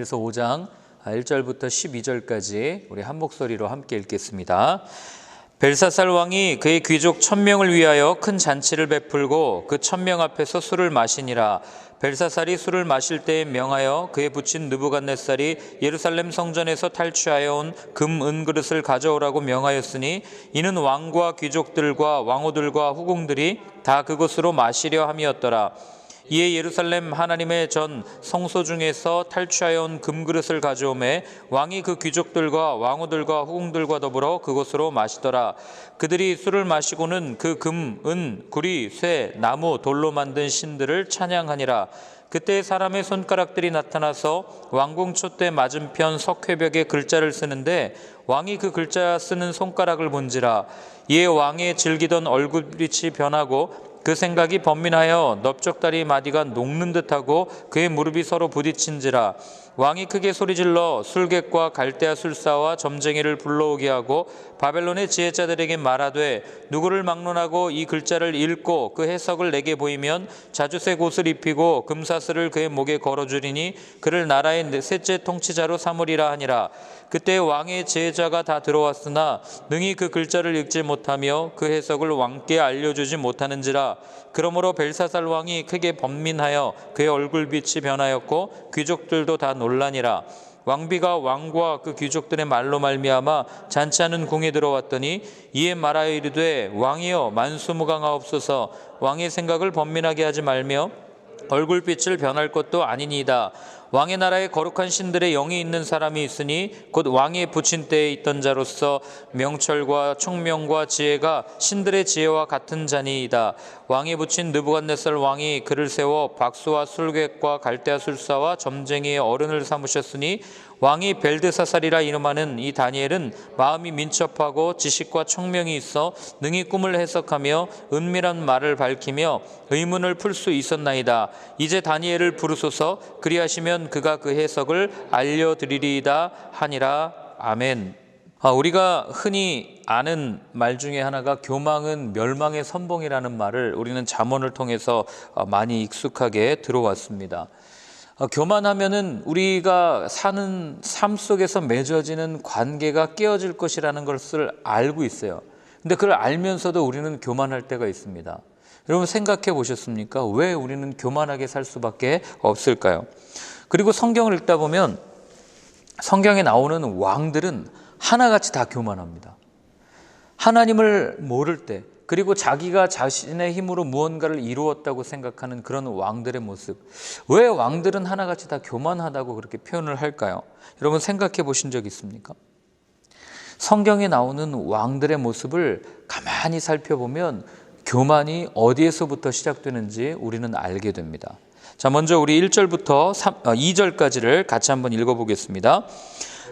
요한계시록에서 5장 1절부터 12절까지 우리 한 목소리로 함께 읽겠습니다. 벨사살 왕이 그의 귀족 1000명을 위하여 큰 잔치를 베풀고 그 1000명 앞에서 술을 마시니라. 벨사살이 술을 마실 때에 명하여 그의 부친 느부갓네살이 예루살렘 성전에서 탈취하여 온 금, 은 그릇을 가져오라고 명하였으니 이는 왕과 귀족들과 왕후들과 후궁들이 다 그것으로 마시려 함이었더라. 이에 예루살렘 하나님의 전 성소 중에서 탈취하여 온 금그릇을 가져오매 왕이 그 귀족들과 왕후들과 후궁들과 더불어 그것으로 마시더라. 그들이 술을 마시고는 그 금, 은, 구리, 쇠, 나무, 돌로 만든 신들을 찬양하니라. 그때 사람의 손가락들이 나타나서 왕궁 촛대 맞은편 석회벽에 글자를 쓰는데 왕이 그 글자 쓰는 손가락을 본지라. 이에 왕의 즐기던 얼굴빛이 변하고 그 생각이 번민하여 넓적다리 마디가 녹는 듯하고 그의 무릎이 서로 부딪힌지라. 왕이 크게 소리질러 술객과 갈대아 술사와 점쟁이를 불러오게 하고 바벨론의 지혜자들에게 말하되 누구를 막론하고 이 글자를 읽고 그 해석을 내게 보이면 자주색 옷을 입히고 금사슬을 그의 목에 걸어주리니 그를 나라의 셋째 통치자로 삼으리라 하니라. 그때 왕의 제자가 다 들어왔으나 능히 그 글자를 읽지 못하며 그 해석을 왕께 알려주지 못하는지라. 그러므로 벨사살 왕이 크게 번민하여 그의 얼굴빛이 변하였고 귀족들도 다 놀라니라. 왕비가 왕과 그 귀족들의 말로 말미암아 잔치하는 궁에 들어왔더니 이에 말하여 이르되 왕이여 만수무강하옵소서. 왕의 생각을 번민하게 하지 말며 얼굴빛을 변할 것도 아니니이다. 왕의 나라에 거룩한 신들의 영이 있는 사람이 있으니 곧 왕의 부친 때에 있던 자로서 명철과 총명과 지혜가 신들의 지혜와 같은 자니이다. 왕의 부친 느부갓네살 왕이 그를 세워 박수와 술객과 갈대아 술사와 점쟁이의 어른을 삼으셨으니 왕이 벨드사살이라 이름하는 이 다니엘은 마음이 민첩하고 지식과 총명이 있어 능히 꿈을 해석하며 은밀한 말을 밝히며 의문을 풀 수 있었나이다. 이제 다니엘을 부르소서. 그리하시면 그가 그 해석을 알려드리리이다 하니라. 아멘. 우리가 흔히 아는 말 중에 하나가 교망은 멸망의 선봉이라는 말을 우리는 잠언을 통해서 많이 익숙하게 들어왔습니다. 교만하면은 우리가 사는 삶 속에서 맺어지는 관계가 깨어질 것이라는 것을 알고 있어요. 근데 그걸 알면서도 우리는 교만할 때가 있습니다. 여러분 생각해 보셨습니까? 왜 우리는 교만하게 살 수밖에 없을까요? 그리고 성경을 읽다 보면 성경에 나오는 왕들은 하나같이 다 교만합니다. 하나님을 모를 때, 그리고 자기가 자신의 힘으로 무언가를 이루었다고 생각하는 그런 왕들의 모습. 왜 왕들은 하나같이 다 교만하다고 그렇게 표현을 할까요? 여러분 생각해 보신 적 있습니까? 성경에 나오는 왕들의 모습을 가만히 살펴보면 교만이 어디에서부터 시작되는지 우리는 알게 됩니다. 자, 먼저 우리 1절부터 2절까지를 같이 한번 읽어보겠습니다.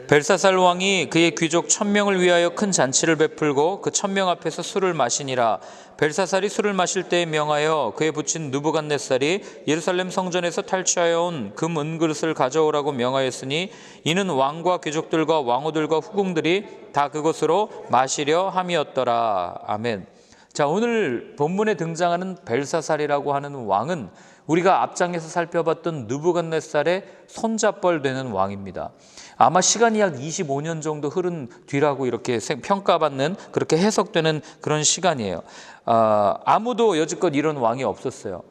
벨사살 왕이 그의 귀족 1000명을 위하여 큰 잔치를 베풀고 그 1000명 앞에서 술을 마시니라. 벨사살이 술을 마실 때에 명하여 그의 부친 느부갓네살이 예루살렘 성전에서 탈취하여 온 금, 은 그릇을 가져오라고 명하였으니 이는 왕과 귀족들과 왕후들과 후궁들이 다 그것으로 마시려 함이었더라. 아멘. 자, 오늘 본문에 등장하는 벨사살이라고 하는 왕은 우리가 앞장에서 살펴봤던 느부갓네살의 손잡벌 되는 왕입니다. 아마 시간이 약 25년 정도 흐른 뒤라고 이렇게 평가받는, 그렇게 해석되는 그런 시간이에요. 아무도 여지껏 이런 왕이 없었어요.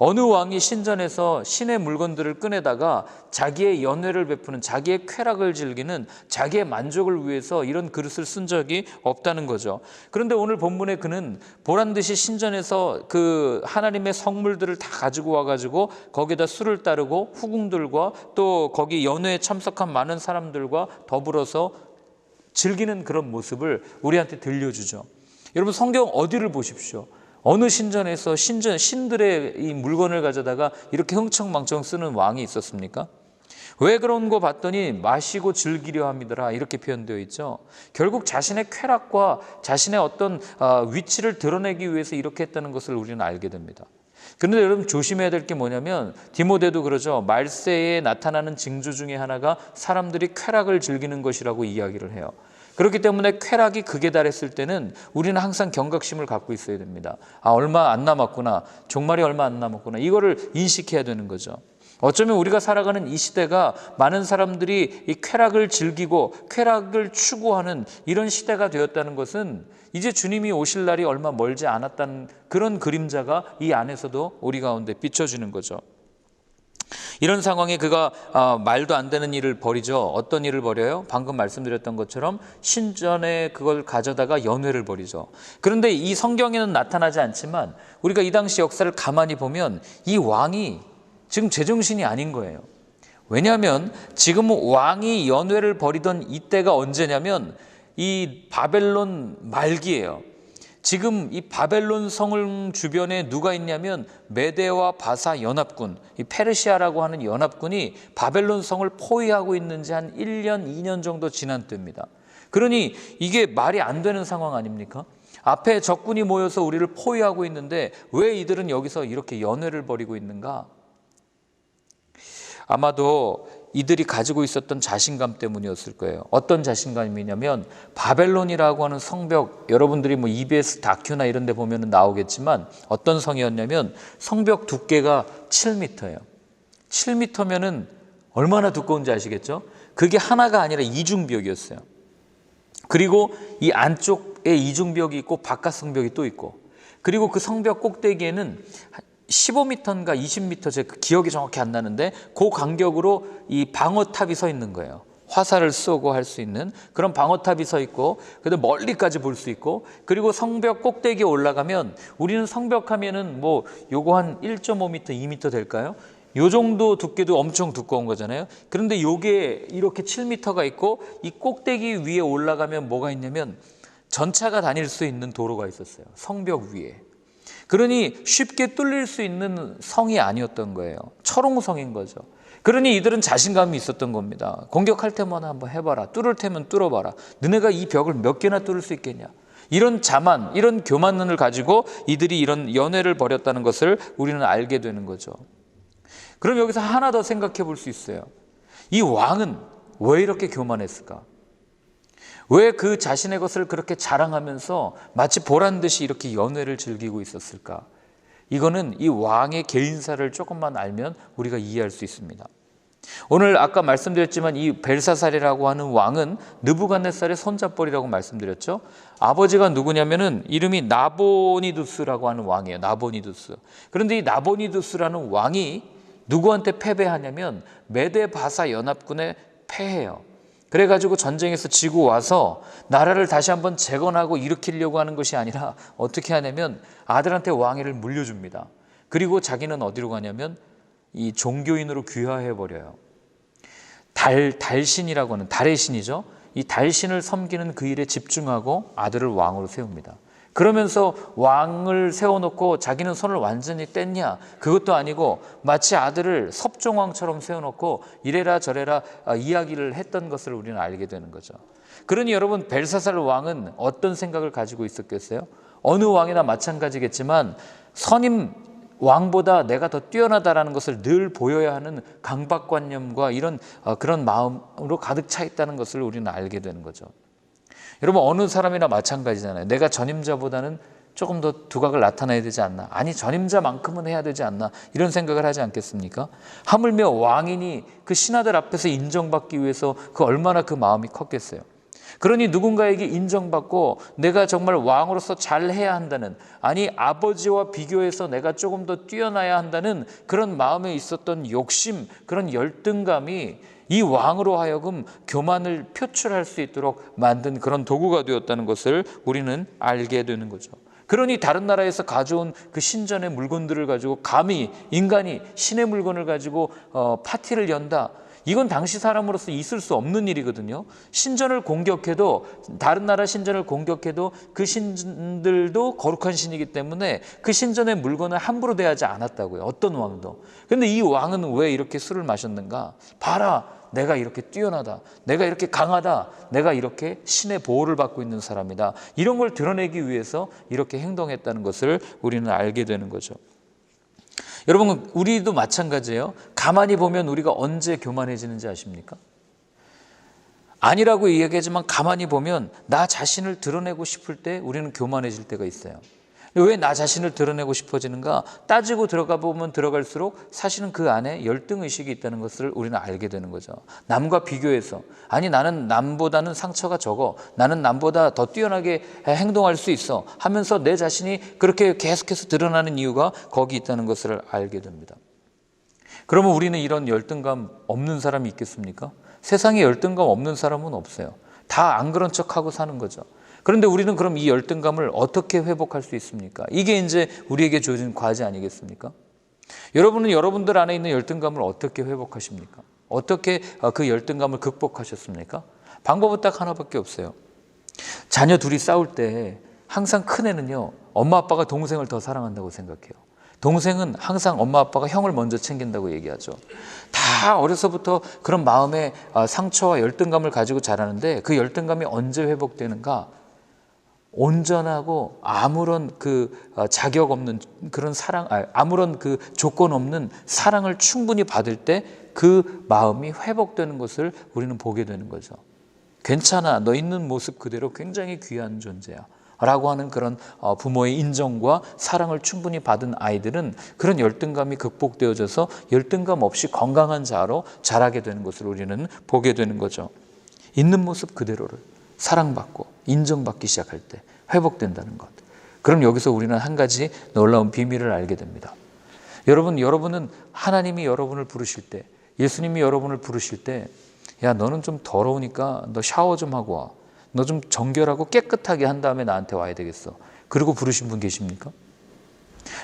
어느 왕이 신전에서 신의 물건들을 꺼내다가 자기의 연회를 베푸는, 자기의 쾌락을 즐기는, 자기의 만족을 위해서 이런 그릇을 쓴 적이 없다는 거죠. 그런데 오늘 본문에 그는 보란듯이 신전에서 그 하나님의 성물들을 다 가지고 와가지고 거기다 술을 따르고 후궁들과 또 거기 연회에 참석한 많은 사람들과 더불어서 즐기는 그런 모습을 우리한테 들려주죠. 여러분 성경 어디를 보십시오. 어느 신전에서 신들의 이 물건을 가져다가 이렇게 흥청망청 쓰는 왕이 있었습니까? 왜 그런 거 봤더니 마시고 즐기려 함이더라 이렇게 표현되어 있죠. 결국 자신의 쾌락과 자신의 어떤 위치를 드러내기 위해서 이렇게 했다는 것을 우리는 알게 됩니다. 그런데 여러분 조심해야 될 게 뭐냐면 디모데도 그러죠. 말세에 나타나는 징조 중에 하나가 사람들이 쾌락을 즐기는 것이라고 이야기를 해요. 그렇기 때문에 쾌락이 극에 달했을 때는 우리는 항상 경각심을 갖고 있어야 됩니다. 얼마 안 남았구나. 종말이 얼마 안 남았구나. 이거를 인식해야 되는 거죠. 어쩌면 우리가 살아가는 이 시대가 많은 사람들이 이 쾌락을 즐기고 쾌락을 추구하는 이런 시대가 되었다는 것은 이제 주님이 오실 날이 얼마 멀지 않았다는 그런 그림자가 이 안에서도 우리 가운데 비춰지는 거죠. 이런 상황에 그가 말도 안 되는 일을 벌이죠. 어떤 일을 벌여요? 방금 말씀드렸던 것처럼 신전에 그걸 가져다가 연회를 벌이죠. 그런데 이 성경에는 나타나지 않지만 우리가 이 당시 역사를 가만히 보면 이 왕이 지금 제정신이 아닌 거예요. 왜냐하면 지금 왕이 연회를 벌이던 이때가 언제냐면 이 바벨론 말기예요. 지금 이 바벨론 성 주변에 누가 있냐면 메데와 바사 연합군, 이 페르시아라고 하는 연합군이 바벨론 성을 포위하고 있는지 한 1년, 2년 정도 지난 때입니다. 그러니 이게 말이 안 되는 상황 아닙니까? 앞에 적군이 모여서 우리를 포위하고 있는데 왜 이들은 여기서 이렇게 연회를 벌이고 있는가? 아마도 이들이 가지고 있었던 자신감 때문이었을 거예요. 어떤 자신감이냐면 바벨론이라고 하는 성벽, 여러분들이 뭐 EBS 다큐나 이런 데 보면 나오겠지만 어떤 성이었냐면 성벽 두께가 7m예요. 7m면은 얼마나 두꺼운지 아시겠죠? 그게 하나가 아니라 이중벽이었어요. 그리고 이 안쪽에 이중벽이 있고 바깥 성벽이 또 있고, 그리고 그 성벽 꼭대기에는 15m인가 20m, 제 기억이 정확히 안 나는데 그 간격으로 이 방어탑이 서 있는 거예요. 화살을 쏘고 할 수 있는 그런 방어탑이 서 있고, 그다음 멀리까지 볼 수 있고, 그리고 성벽 꼭대기에 올라가면 우리는 성벽하면은 뭐 요거 한 1.5m, 2m 될까요? 요 정도 두께도 엄청 두꺼운 거잖아요. 그런데 요게 이렇게 7m가 있고 이 꼭대기 위에 올라가면 뭐가 있냐면 전차가 다닐 수 있는 도로가 있었어요. 성벽 위에. 그러니 쉽게 뚫릴 수 있는 성이 아니었던 거예요. 철옹성인 거죠. 그러니 이들은 자신감이 있었던 겁니다. 공격할 때마다 한번 해봐라. 뚫을 테면 뚫어봐라. 너네가 이 벽을 몇 개나 뚫을 수 있겠냐. 이런 자만, 이런 교만을 가지고 이들이 이런 연회를 벌였다는 것을 우리는 알게 되는 거죠. 그럼 여기서 하나 더 생각해 볼 수 있어요. 이 왕은 왜 이렇게 교만했을까? 왜 그 자신의 것을 그렇게 자랑하면서 마치 보란 듯이 이렇게 연회를 즐기고 있었을까? 이거는 이 왕의 개인사를 조금만 알면 우리가 이해할 수 있습니다. 오늘 아까 말씀드렸지만 이 벨사살이라고 하는 왕은 느부갓네살의 손잡벌이라고 말씀드렸죠. 아버지가 누구냐면은 이름이 나보니두스라고 하는 왕이에요. 나보니두스. 그런데 이 나보니두스라는 왕이 누구한테 패배하냐면 메데 바사 연합군에 패해요. 그래가지고 전쟁에서 지고 와서 나라를 다시 한번 재건하고 일으키려고 하는 것이 아니라 어떻게 하냐면 아들한테 왕위를 물려줍니다. 그리고 자기는 어디로 가냐면 이 종교인으로 귀화해버려요. 달신이라고 하는 달의 신이죠. 이 달신을 섬기는 그 일에 집중하고 아들을 왕으로 세웁니다. 그러면서 왕을 세워놓고 자기는 손을 완전히 뗐냐? 그것도 아니고 마치 아들을 섭종왕처럼 세워놓고 이래라 저래라 이야기를 했던 것을 우리는 알게 되는 거죠. 그러니 여러분, 벨사살 왕은 어떤 생각을 가지고 있었겠어요? 어느 왕이나 마찬가지겠지만 선임 왕보다 내가 더 뛰어나다라는 것을 늘 보여야 하는 강박관념과 이런 그런 마음으로 가득 차 있다는 것을 우리는 알게 되는 거죠. 여러분, 어느 사람이나 마찬가지잖아요. 내가 전임자보다는 조금 더 두각을 나타내야 되지 않나? 아니, 전임자만큼은 해야 되지 않나? 이런 생각을 하지 않겠습니까? 하물며 왕이니 그 신하들 앞에서 인정받기 위해서 그 얼마나 그 마음이 컸겠어요. 그러니 누군가에게 인정받고 내가 정말 왕으로서 잘해야 한다는, 아니 아버지와 비교해서 내가 조금 더 뛰어나야 한다는 그런 마음에 있었던 욕심, 그런 열등감이 이 왕으로 하여금 교만을 표출할 수 있도록 만든 그런 도구가 되었다는 것을 우리는 알게 되는 거죠. 그러니 다른 나라에서 가져온 그 신전의 물건들을 가지고 감히 인간이 신의 물건을 가지고 파티를 연다. 이건 당시 사람으로서 있을 수 없는 일이거든요. 신전을 공격해도, 다른 나라 신전을 공격해도 그 신들도 거룩한 신이기 때문에 그 신전의 물건을 함부로 대하지 않았다고요. 어떤 왕도. 그런데 이 왕은 왜 이렇게 술을 마셨는가? 봐라, 내가 이렇게 뛰어나다, 내가 이렇게 강하다, 내가 이렇게 신의 보호를 받고 있는 사람이다. 이런 걸 드러내기 위해서 이렇게 행동했다는 것을 우리는 알게 되는 거죠. 여러분, 우리도 마찬가지예요. 가만히 보면 우리가 언제 교만해지는지 아십니까? 아니라고 이야기하지만 가만히 보면 나 자신을 드러내고 싶을 때 우리는 교만해질 때가 있어요. 왜 나 자신을 드러내고 싶어지는가? 따지고 들어가 보면 들어갈수록 사실은 그 안에 열등의식이 있다는 것을 우리는 알게 되는 거죠. 남과 비교해서, 아니 나는 남보다는 상처가 적어, 나는 남보다 더 뛰어나게 행동할 수 있어 하면서 내 자신이 그렇게 계속해서 드러나는 이유가 거기 있다는 것을 알게 됩니다. 그러면 우리는 이런 열등감 없는 사람이 있겠습니까? 세상에 열등감 없는 사람은 없어요. 다 안 그런 척하고 사는 거죠. 그런데 우리는 그럼 이 열등감을 어떻게 회복할 수 있습니까? 이게 이제 우리에게 주어진 과제 아니겠습니까? 여러분은 여러분들 안에 있는 열등감을 어떻게 회복하십니까? 어떻게 그 열등감을 극복하셨습니까? 방법은 딱 하나밖에 없어요. 자녀 둘이 싸울 때 항상 큰애는요, 엄마 아빠가 동생을 더 사랑한다고 생각해요. 동생은 항상 엄마 아빠가 형을 먼저 챙긴다고 얘기하죠. 다 어려서부터 그런 마음의 상처와 열등감을 가지고 자라는데 그 열등감이 언제 회복되는가? 온전하고 아무런 그 자격 없는 그런 사랑, 아무런 그 조건 없는 사랑을 충분히 받을 때 그 마음이 회복되는 것을 우리는 보게 되는 거죠. 괜찮아, 너 있는 모습 그대로 굉장히 귀한 존재야 라고 하는 그런 부모의 인정과 사랑을 충분히 받은 아이들은 그런 열등감이 극복되어져서 열등감 없이 건강한 자로 자라게 되는 것을 우리는 보게 되는 거죠. 있는 모습 그대로를 사랑받고 인정받기 시작할 때 회복된다는 것. 그럼 여기서 우리는 한 가지 놀라운 비밀을 알게 됩니다. 여러분은 하나님이 여러분을 부르실 때, 예수님이 여러분을 부르실 때, 야, 너는 좀 더러우니까 너 샤워 좀 하고 와. 너 좀 정결하고 깨끗하게 한 다음에 나한테 와야 되겠어. 그리고 부르신 분 계십니까?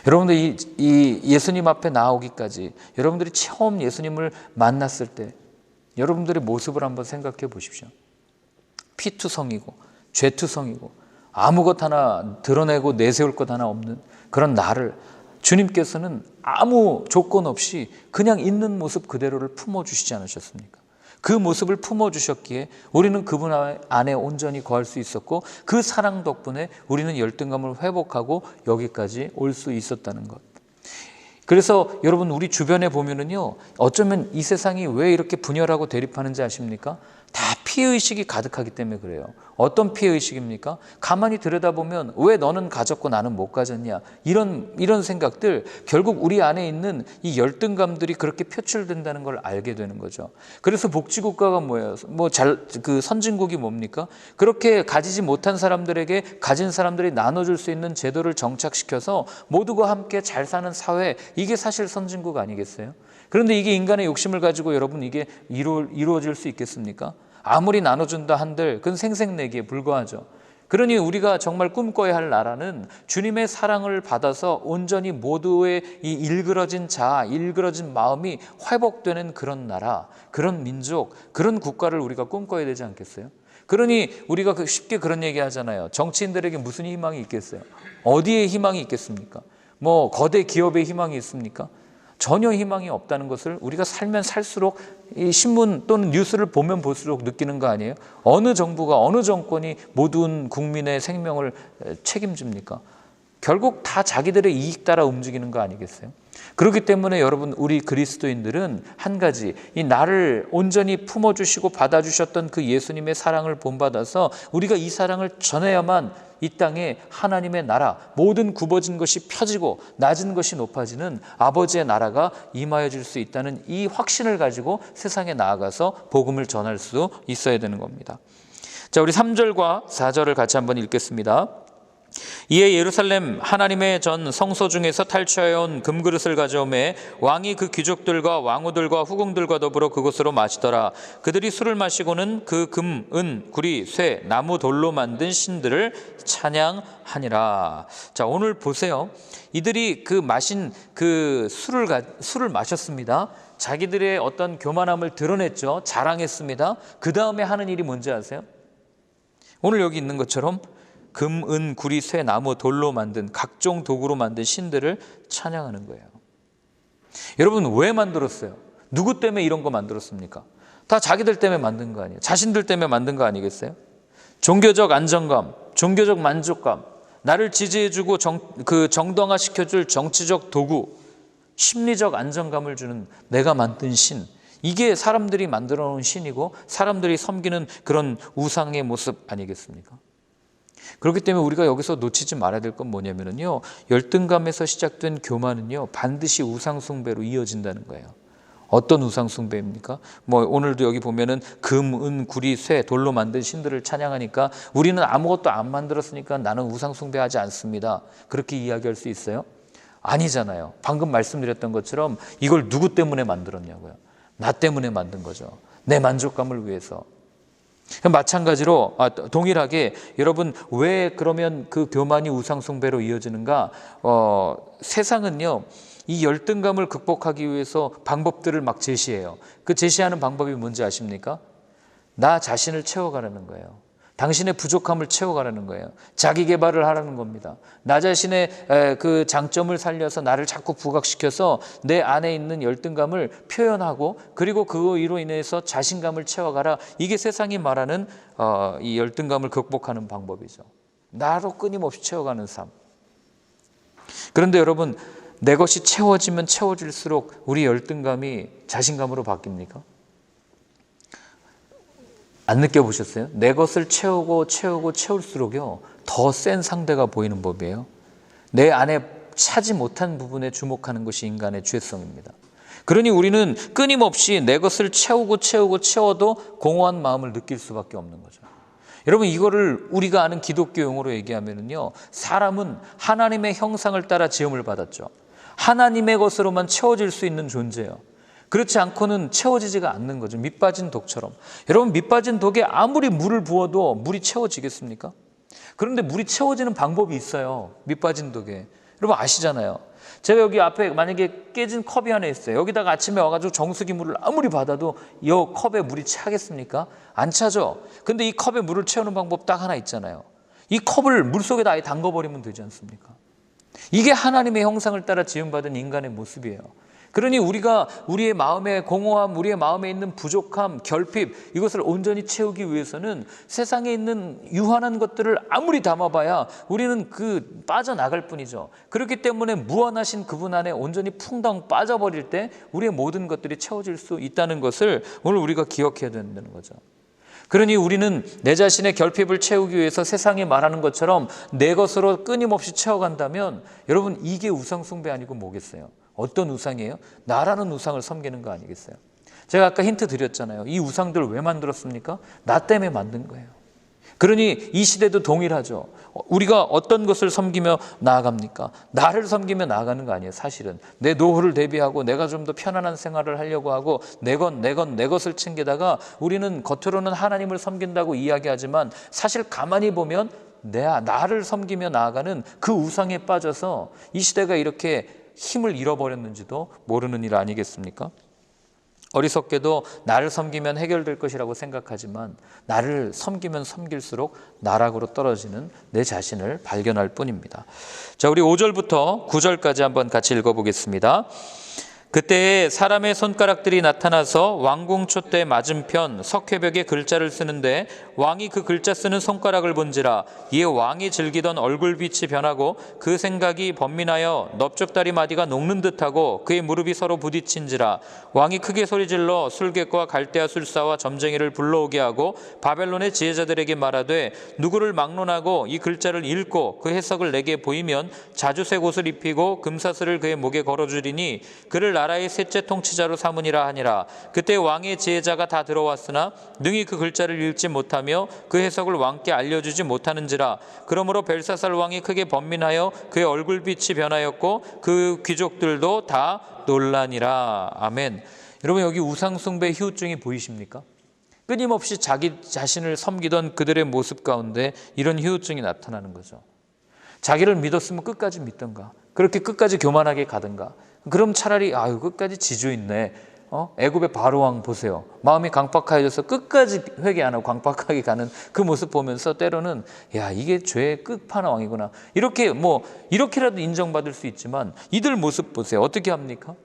여러분들 이 예수님 앞에 나오기까지, 여러분들이 처음 예수님을 만났을 때 여러분들의 모습을 한번 생각해 보십시오. 피투성이고 죄투성이고 아무것 하나 드러내고 내세울 것 하나 없는 그런 나를 주님께서는 아무 조건 없이 그냥 있는 모습 그대로를 품어주시지 않으셨습니까? 그 모습을 품어주셨기에 우리는 그분 안에 온전히 거할 수 있었고 그 사랑 덕분에 우리는 열등감을 회복하고 여기까지 올 수 있었다는 것. 그래서 여러분 우리 주변에 보면은요, 어쩌면 이 세상이 왜 이렇게 분열하고 대립하는지 아십니까? 다 피해의식이 가득하기 때문에 그래요. 어떤 피해의식입니까? 가만히 들여다보면 왜 너는 가졌고 나는 못 가졌냐, 이런 생각들, 결국 우리 안에 있는 이 열등감들이 그렇게 표출된다는 걸 알게 되는 거죠. 그래서 복지국가가 뭐예요? 그 선진국이 뭡니까? 그렇게 가지지 못한 사람들에게 가진 사람들이 나눠줄 수 있는 제도를 정착시켜서 모두가 함께 잘 사는 사회, 이게 사실 선진국 아니겠어요? 그런데 이게 인간의 욕심을 가지고 여러분 이게 이루어질 수 있겠습니까? 아무리 나눠준다 한들 그건 생색내기에 불과하죠. 그러니 우리가 정말 꿈꿔야 할 나라는 주님의 사랑을 받아서 온전히 모두의 이 일그러진 자아, 일그러진 마음이 회복되는 그런 나라, 그런 민족, 그런 국가를 우리가 꿈꿔야 되지 않겠어요? 그러니 우리가 쉽게 그런 얘기 하잖아요. 정치인들에게 무슨 희망이 있겠어요? 어디에 희망이 있겠습니까? 뭐 거대 기업에 희망이 있습니까? 전혀 희망이 없다는 것을 우리가 살면 살수록 이 신문 또는 뉴스를 보면 볼수록 느끼는 거 아니에요? 어느 정부가, 어느 정권이 모든 국민의 생명을 책임집니까? 결국 다 자기들의 이익 따라 움직이는 거 아니겠어요? 그렇기 때문에 여러분, 우리 그리스도인들은 한 가지, 이 나를 온전히 품어주시고 받아주셨던 그 예수님의 사랑을 본받아서 우리가 이 사랑을 전해야만 이 땅에 하나님의 나라, 모든 굽어진 것이 펴지고 낮은 것이 높아지는 아버지의 나라가 임하여질 수 있다는 이 확신을 가지고 세상에 나아가서 복음을 전할 수 있어야 되는 겁니다. 자, 우리 3절과 4절을 같이 한번 읽겠습니다. 이에 예루살렘 하나님의 전 성소 중에서 탈취하여 온 금그릇을 가져오매 왕이 그 귀족들과 왕후들과 후궁들과 더불어 그곳으로 마시더라. 그들이 술을 마시고는 그 금, 은, 구리, 쇠, 나무, 돌로 만든 신들을 찬양하니라. 자, 오늘 보세요. 이들이 그 마신 그 술을 마셨습니다. 자기들의 어떤 교만함을 드러냈죠. 자랑했습니다. 그 다음에 하는 일이 뭔지 아세요? 오늘 여기 있는 것처럼 금, 은, 구리, 쇠, 나무, 돌로 만든 각종 도구로 만든 신들을 찬양하는 거예요. 여러분, 왜 만들었어요? 누구 때문에 이런 거 만들었습니까? 다 자기들 때문에 만든 거 아니에요? 자신들 때문에 만든 거 아니겠어요? 종교적 안정감, 종교적 만족감, 나를 지지해주고 정당화시켜줄 정치적 도구, 심리적 안정감을 주는 내가 만든 신, 이게 사람들이 만들어 놓은 신이고 사람들이 섬기는 그런 우상의 모습 아니겠습니까? 그렇기 때문에 우리가 여기서 놓치지 말아야 될 건 뭐냐면요, 열등감에서 시작된 교만은요 반드시 우상 숭배로 이어진다는 거예요. 어떤 우상 숭배입니까? 뭐 오늘도 여기 보면은 금, 은, 구리, 쇠, 돌로 만든 신들을 찬양하니까 우리는 아무것도 안 만들었으니까 나는 우상 숭배하지 않습니다. 그렇게 이야기할 수 있어요? 아니잖아요. 방금 말씀드렸던 것처럼 이걸 누구 때문에 만들었냐고요? 나 때문에 만든 거죠. 내 만족감을 위해서. 마찬가지로 동일하게 여러분, 왜 그러면 그 교만이 우상 숭배로 이어지는가? 세상은요 이 열등감을 극복하기 위해서 방법들을 막 제시해요. 그 제시하는 방법이 뭔지 아십니까? 나 자신을 채워가라는 거예요. 당신의 부족함을 채워가라는 거예요. 자기 개발을 하라는 겁니다. 나 자신의 그 장점을 살려서 나를 자꾸 부각시켜서 내 안에 있는 열등감을 표현하고, 그리고 그로 인해서 자신감을 채워가라. 이게 세상이 말하는 이 열등감을 극복하는 방법이죠. 나로 끊임없이 채워가는 삶. 그런데 여러분, 내 것이 채워지면 채워질수록 우리 열등감이 자신감으로 바뀝니까? 안 느껴보셨어요? 내 것을 채울수록요 더 센 상대가 보이는 법이에요. 내 안에 차지 못한 부분에 주목하는 것이 인간의 죄성입니다. 그러니 우리는 끊임없이 내 것을 채워도 공허한 마음을 느낄 수밖에 없는 거죠. 여러분, 이거를 우리가 아는 기독교 용어로 얘기하면요, 사람은 하나님의 형상을 따라 지음을 받았죠. 하나님의 것으로만 채워질 수 있는 존재예요. 그렇지 않고는 채워지지가 않는 거죠. 밑 빠진 독처럼. 여러분, 밑 빠진 독에 아무리 물을 부어도 물이 채워지겠습니까? 그런데 물이 채워지는 방법이 있어요. 밑 빠진 독에. 여러분 아시잖아요. 제가 여기 앞에 만약에 깨진 컵이 하나 있어요. 여기다가 아침에 와가지고 정수기 물을 아무리 받아도 이 컵에 물이 차겠습니까? 안 차죠. 근데 이 컵에 물을 채우는 방법 딱 하나 있잖아요. 이 컵을 물속에다 아예 담궈버리면 되지 않습니까? 이게 하나님의 형상을 따라 지음받은 인간의 모습이에요. 그러니 우리가 우리의 마음의 공허함, 우리의 마음에 있는 부족함, 결핍, 이것을 온전히 채우기 위해서는 세상에 있는 유한한 것들을 아무리 담아봐야 우리는 빠져나갈 뿐이죠. 그렇기 때문에 무한하신 그분 안에 온전히 풍덩 빠져버릴 때 우리의 모든 것들이 채워질 수 있다는 것을 오늘 우리가 기억해야 된다는 거죠. 그러니 우리는 내 자신의 결핍을 채우기 위해서 세상이 말하는 것처럼 내 것으로 끊임없이 채워간다면, 여러분, 이게 우상 숭배 아니고 뭐겠어요? 어떤 우상이에요? 나라는 우상을 섬기는 거 아니겠어요? 제가 아까 힌트 드렸잖아요. 이 우상들을 왜 만들었습니까? 나 때문에 만든 거예요. 그러니 이 시대도 동일하죠. 우리가 어떤 것을 섬기며 나아갑니까? 나를 섬기며 나아가는 거 아니에요. 사실은 내 노후를 대비하고 내가 좀 더 편안한 생활을 하려고 하고 내 것을 챙기다가 우리는 겉으로는 하나님을 섬긴다고 이야기하지만 사실 가만히 보면 나를 섬기며 나아가는 그 우상에 빠져서 이 시대가 이렇게 힘을 잃어버렸는지도 모르는 일 아니겠습니까? 어리석게도 나를 섬기면 해결될 것이라고 생각하지만 나를 섬기면 섬길수록 나락으로 떨어지는 내 자신을 발견할 뿐입니다. 자, 우리 5절부터 9절까지 한번 같이 읽어보겠습니다. 그때에 사람의 손가락들이 나타나서 왕궁초 때 맞은편 석회벽에 글자를 쓰는데 왕이 그 글자 쓰는 손가락을 본지라 이에 왕이 즐기던 얼굴빛이 변하고 그 생각이 번민하여 넓적다리 마디가 녹는 듯하고 그의 무릎이 서로 부딪힌지라 왕이 크게 소리질러 술객과 갈대아 술사와 점쟁이를 불러오게 하고 바벨론의 지혜자들에게 말하되 누구를 막론하고 이 글자를 읽고 그 해석을 내게 보이면 자주색 옷을 입히고 금사슬을 그의 목에 걸어주리니 그를 나라의 셋째 통치자로 삼으니라 하니라. 그때 왕의 지혜자가 다 들어왔으나 능히 그 글자를 읽지 못하며 그 해석을 왕께 알려주지 못하는지라. 그러므로 벨사살 왕이 크게 번민하여 그의 얼굴빛이 변하였고 그 귀족들도 다 놀라니라. 아멘. 여러분, 여기 우상숭배 후유증이 보이십니까? 끊임없이 자기 자신을 섬기던 그들의 모습 가운데 이런 후유증이 나타나는 거죠. 자기를 믿었으면 끝까지 믿던가, 그렇게 끝까지 교만하게 가든가. 그럼 차라리 끝까지 지주 있네. 애굽의 바로왕 보세요. 마음이 강박하여져서 끝까지 회개 안 하고 강박하게 가는 그 모습 보면서 때로는 이게 죄의 끝판왕이구나. 이렇게라도 인정받을 수 있지만 이들 모습 보세요. 어떻게 합니까?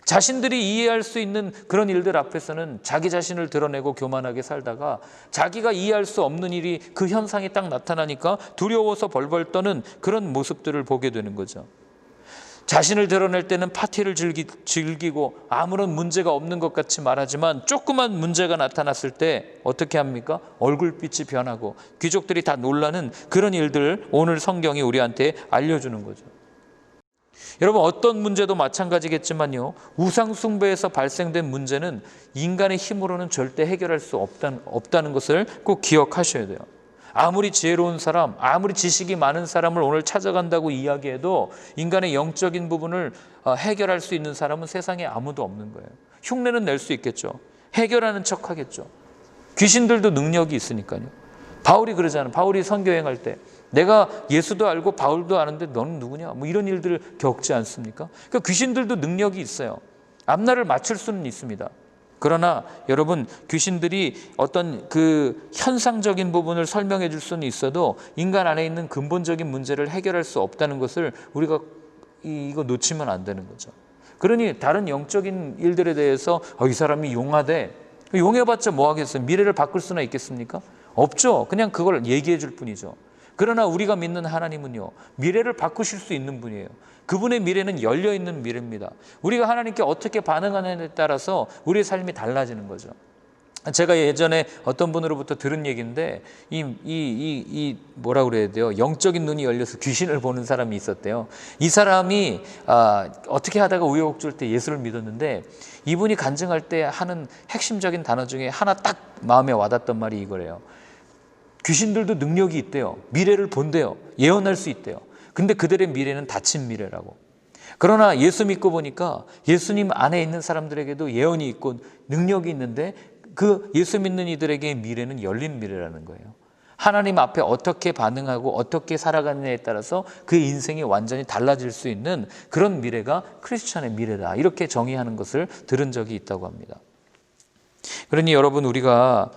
자신들이 이해할 수 있는 그런 일들 앞에서는 자기 자신을 드러내고 교만하게 살다가 자기가 이해할 수 없는 일이, 그 현상이 딱 나타나니까 두려워서 벌벌 떠는 그런 모습들을 보게 되는 거죠. 자신을 드러낼 때는 파티를 즐기고 아무런 문제가 없는 것 같이 말하지만 조그만 문제가 나타났을 때 어떻게 합니까? 얼굴빛이 변하고 귀족들이 다 놀라는 그런 일들을 오늘 성경이 우리한테 알려주는 거죠. 여러분, 어떤 문제도 마찬가지겠지만요, 우상 숭배에서 발생된 문제는 인간의 힘으로는 절대 해결할 수 없다는 것을 꼭 기억하셔야 돼요. 아무리 지혜로운 사람, 아무리 지식이 많은 사람을 오늘 찾아간다고 이야기해도 인간의 영적인 부분을 해결할 수 있는 사람은 세상에 아무도 없는 거예요. 흉내는 낼 수 있겠죠. 해결하는 척 하겠죠. 귀신들도 능력이 있으니까요. 바울이 그러잖아요. 바울이 선교행할 때 내가 예수도 알고 바울도 아는데 너는 누구냐? 뭐 이런 일들을 겪지 않습니까? 그러니까 귀신들도 능력이 있어요. 앞날을 맞출 수는 있습니다. 그러나 여러분, 귀신들이 어떤 그 현상적인 부분을 설명해 줄 수는 있어도 인간 안에 있는 근본적인 문제를 해결할 수 없다는 것을 우리가 이거 놓치면 안 되는 거죠. 그러니 다른 영적인 일들에 대해서 이 사람이 용하대. 용해봤자 뭐 하겠어요? 미래를 바꿀 수나 있겠습니까? 없죠. 그냥 그걸 얘기해 줄 뿐이죠. 그러나 우리가 믿는 하나님은요, 미래를 바꾸실 수 있는 분이에요. 그분의 미래는 열려있는 미래입니다. 우리가 하나님께 어떻게 반응하느냐에 따라서 우리의 삶이 달라지는 거죠. 제가 예전에 어떤 분으로부터 들은 얘기인데 뭐라 그래야 돼요? 영적인 눈이 열려서 귀신을 보는 사람이 있었대요. 이 사람이 어떻게 하다가 우여곡절 때 예수를 믿었는데 이분이 간증할 때 하는 핵심적인 단어 중에 하나 딱 마음에 와닿던 말이 이거래요. 귀신들도 능력이 있대요. 미래를 본대요. 예언할 수 있대요. 근데 그들의 미래는 닫힌 미래라고. 그러나 예수 믿고 보니까 예수님 안에 있는 사람들에게도 예언이 있고 능력이 있는데 그 예수 믿는 이들에게의 미래는 열린 미래라는 거예요. 하나님 앞에 어떻게 반응하고 어떻게 살아가느냐에 따라서 그 인생이 완전히 달라질 수 있는 그런 미래가 크리스천의 미래다. 이렇게 정의하는 것을 들은 적이 있다고 합니다. 그러니 여러분, 우리가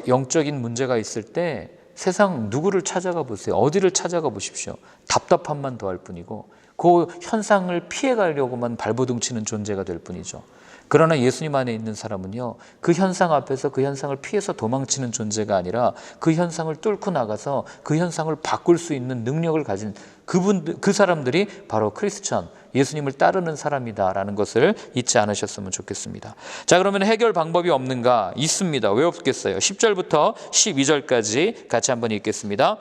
영적인 문제가 있을 때 세상 누구를 찾아가 보세요. 어디를 찾아가 보십시오. 답답함만 더할 뿐이고 그 현상을 피해가려고만 발버둥 치는 존재가 될 뿐이죠. 그러나 예수님 안에 있는 사람은요, 그 현상 앞에서 그 현상을 피해서 도망치는 존재가 아니라 그 현상을 뚫고 나가서 그 현상을 바꿀 수 있는 능력을 가진 그 사람들이 바로 크리스천, 예수님을 따르는 사람이다라는 것을 잊지 않으셨으면 좋겠습니다. 자, 그러면 해결 방법이 없는가? 있습니다. 왜 없겠어요? 10절부터 12절까지 같이 한번 읽겠습니다.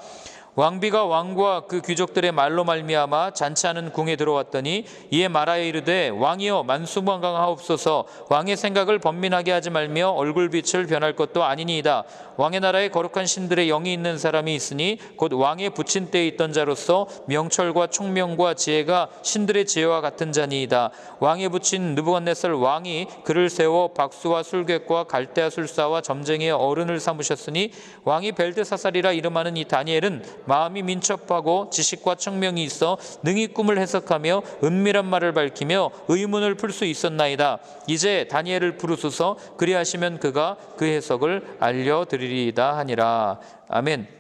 왕비가 왕과 그 귀족들의 말로 말미암아 잔치하는 궁에 들어왔더니 이에 말하여 이르되 왕이여 만수무강하옵소서. 왕의 생각을 번민하게 하지 말며 얼굴빛을 변할 것도 아니니이다. 왕의 나라에 거룩한 신들의 영이 있는 사람이 있으니 곧 왕의 붙인 때에 있던 자로서 명철과 총명과 지혜가 신들의 지혜와 같은 자니이다. 왕의 붙인 느부갓네살 왕이 그를 세워 박수와 술객과 갈대아 술사와 점쟁이의 어른을 삼으셨으니 왕이 벨드사살이라 이름하는 이 다니엘은 마음이 민첩하고 지식과 청명이 있어 능히 꿈을 해석하며 은밀한 말을 밝히며 의문을 풀 수 있었나이다. 이제 다니엘을 부르소서. 그리하시면 그가 그 해석을 알려드리리이다 하니라. 아멘.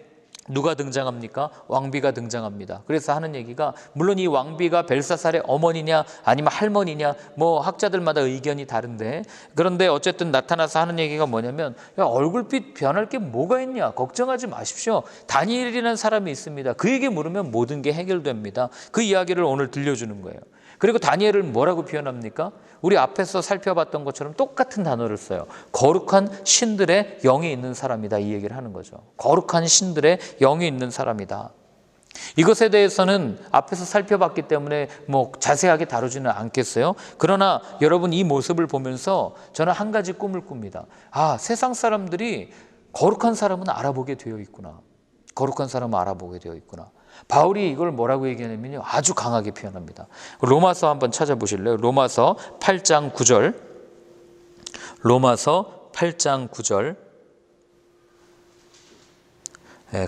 누가 등장합니까? 왕비가 등장합니다. 그래서 하는 얘기가, 물론 이 왕비가 벨사살의 어머니냐 아니면 할머니냐 뭐 학자들마다 의견이 다른데, 그런데 어쨌든 나타나서 하는 얘기가 뭐냐면, 야, 얼굴빛 변할 게 뭐가 있냐, 걱정하지 마십시오. 다니엘이라는 사람이 있습니다. 그에게 물으면 모든 게 해결됩니다. 그 이야기를 오늘 들려주는 거예요. 그리고 다니엘을 뭐라고 표현합니까? 우리 앞에서 살펴봤던 것처럼 똑같은 단어를 써요. 거룩한 신들의 영이 있는 사람이다, 이 얘기를 하는 거죠. 거룩한 신들의 영이 있는 사람이다. 이것에 대해서는 앞에서 살펴봤기 때문에 뭐 자세하게 다루지는 않겠어요. 그러나 여러분, 이 모습을 보면서 저는 한 가지 꿈을 꿉니다. 세상 사람들이 거룩한 사람은 알아보게 되어 있구나. 거룩한 사람은 알아보게 되어 있구나. 바울이 이걸 뭐라고 얘기하냐면요, 아주 강하게 표현합니다. 로마서 한번 찾아보실래요? 로마서 8장 9절. 로마서 8장 9절.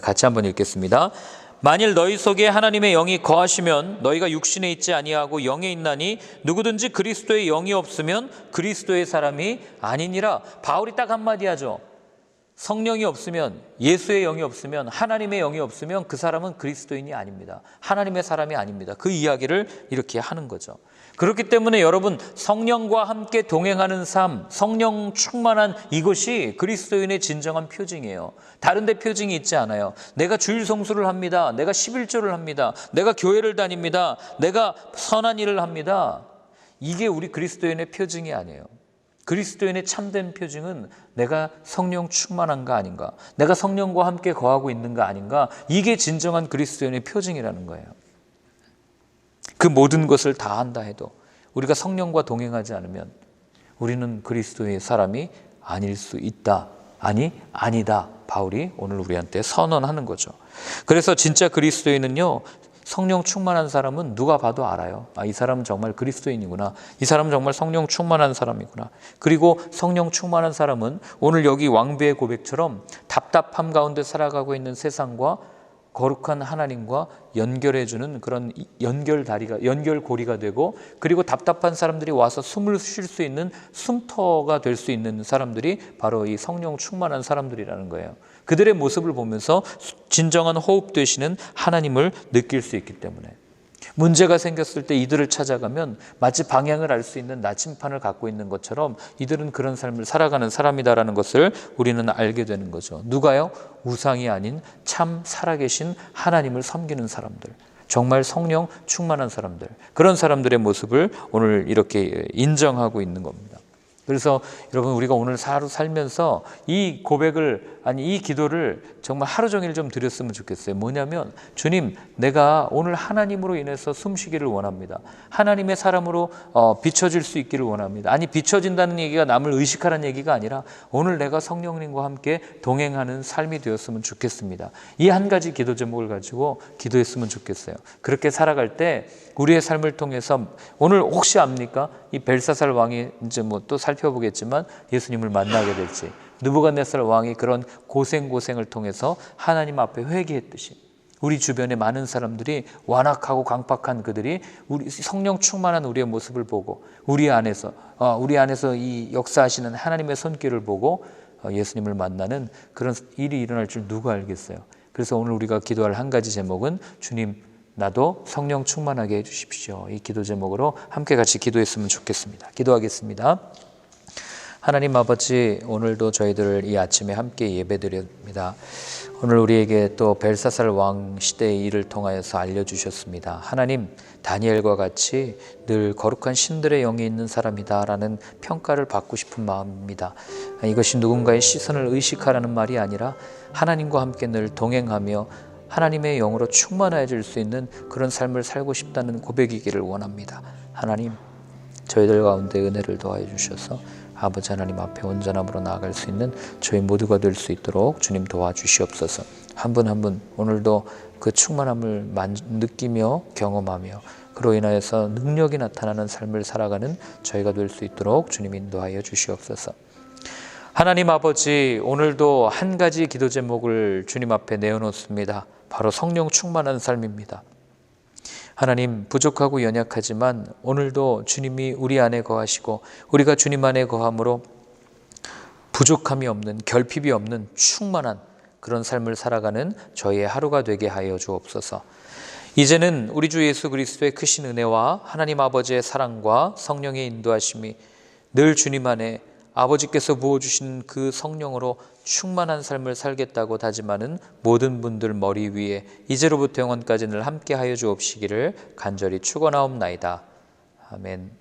같이 한번 읽겠습니다. 만일 너희 속에 하나님의 영이 거하시면 너희가 육신에 있지 아니하고 영에 있나니 누구든지 그리스도의 영이 없으면 그리스도의 사람이 아니니라. 바울이 딱 한마디 하죠. 성령이 없으면, 예수의 영이 없으면, 하나님의 영이 없으면 그 사람은 그리스도인이 아닙니다. 하나님의 사람이 아닙니다. 그 이야기를 이렇게 하는 거죠. 그렇기 때문에 여러분, 성령과 함께 동행하는 삶, 성령 충만한 이것이 그리스도인의 진정한 표징이에요. 다른 데 표징이 있지 않아요. 내가 주일 성수를 합니다. 내가 11조를 합니다. 내가 교회를 다닙니다. 내가 선한 일을 합니다. 이게 우리 그리스도인의 표징이 아니에요. 그리스도인의 참된 표징은 내가 성령 충만한가 아닌가, 내가 성령과 함께 거하고 있는가 아닌가, 이게 진정한 그리스도인의 표징이라는 거예요. 그 모든 것을 다 한다 해도 우리가 성령과 동행하지 않으면 우리는 그리스도의 사람이 아닐 수 있다. 아니다. 바울이 오늘 우리한테 선언하는 거죠. 그래서 진짜 그리스도인은요, 성령 충만한 사람은 누가 봐도 알아요. 이 사람은 정말 그리스도인이구나. 이 사람은 정말 성령 충만한 사람이구나. 그리고 성령 충만한 사람은 오늘 여기 왕비의 고백처럼 답답함 가운데 살아가고 있는 세상과 거룩한 하나님과 연결해주는 그런 연결고리가 되고, 그리고 답답한 사람들이 와서 숨을 쉴 수 있는 숨터가 될 수 있는 사람들이 바로 이 성령 충만한 사람들이라는 거예요. 그들의 모습을 보면서 진정한 호흡 되시는 하나님을 느낄 수 있기 때문에, 문제가 생겼을 때 이들을 찾아가면 마치 방향을 알 수 있는 나침판을 갖고 있는 것처럼 이들은 그런 삶을 살아가는 사람이다라는 것을 우리는 알게 되는 거죠. 누가요? 우상이 아닌 참 살아계신 하나님을 섬기는 사람들, 정말 성령 충만한 사람들, 그런 사람들의 모습을 오늘 이렇게 인정하고 있는 겁니다. 그래서 여러분, 우리가 오늘 하루 살면서 이 고백을, 이 기도를 정말 하루 종일 좀 드렸으면 좋겠어요. 뭐냐면, 주님, 내가 오늘 하나님으로 인해서 숨쉬기를 원합니다. 하나님의 사람으로 비춰질 수 있기를 원합니다. 비춰진다는 얘기가 남을 의식하라는 얘기가 아니라 오늘 내가 성령님과 함께 동행하는 삶이 되었으면 좋겠습니다. 이 한 가지 기도 제목을 가지고 기도했으면 좋겠어요. 그렇게 살아갈 때 우리의 삶을 통해서, 오늘 혹시 압니까? 이 벨사살 왕이 이제 또 살펴보겠지만 예수님을 만나게 될지, 느부갓네살 왕이 그런 고생을 통해서 하나님 앞에 회개했듯이 우리 주변에 많은 사람들이, 완악하고 강팍한 그들이 우리 성령 충만한 우리의 모습을 보고 우리 안에서 이 역사하시는 하나님의 손길을 보고 예수님을 만나는 그런 일이 일어날 줄 누가 알겠어요. 그래서 오늘 우리가 기도할 한 가지 제목은, 주님, 나도 성령 충만하게 해주십시오. 이 기도 제목으로 함께 같이 기도했으면 좋겠습니다. 기도하겠습니다. 하나님 아버지, 오늘도 저희들을 이 아침에 함께 예배드립니다. 오늘 우리에게 또 벨사살 왕 시대의 일을 통하여서 알려주셨습니다. 하나님, 다니엘과 같이 늘 거룩한 신들의 영이 있는 사람이다라는 평가를 받고 싶은 마음입니다. 이것이 누군가의 시선을 의식하라는 말이 아니라 하나님과 함께 늘 동행하며 하나님의 영으로 충만해질 수 있는 그런 삶을 살고 싶다는 고백이기를 원합니다. 하나님, 저희들 가운데 은혜를 더하여 주셔서 아버지 하나님 앞에 온전함으로 나아갈 수 있는 저희 모두가 될 수 있도록 주님 도와주시옵소서. 한 분 한 분 오늘도 그 충만함을 느끼며 경험하며 그로 인하여서 능력이 나타나는 삶을 살아가는 저희가 될 수 있도록 주님 인도하여 주시옵소서. 하나님 아버지, 오늘도 한 가지 기도 제목을 주님 앞에 내어놓습니다. 바로 성령 충만한 삶입니다. 하나님, 부족하고 연약하지만 오늘도 주님이 우리 안에 거하시고 우리가 주님 안에 거함으로 부족함이 없는, 결핍이 없는 충만한 그런 삶을 살아가는 저희의 하루가 되게 하여 주옵소서. 이제는 우리 주 예수 그리스도의 크신 은혜와 하나님 아버지의 사랑과 성령의 인도하심이 늘 주님 안에 아버지께서 부어주신 그 성령으로 충만한 삶을 살겠다고 다짐하는 모든 분들 머리 위에 이제로부터 영원까지 늘 함께하여 주옵시기를 간절히 축원하옵나이다. 아멘.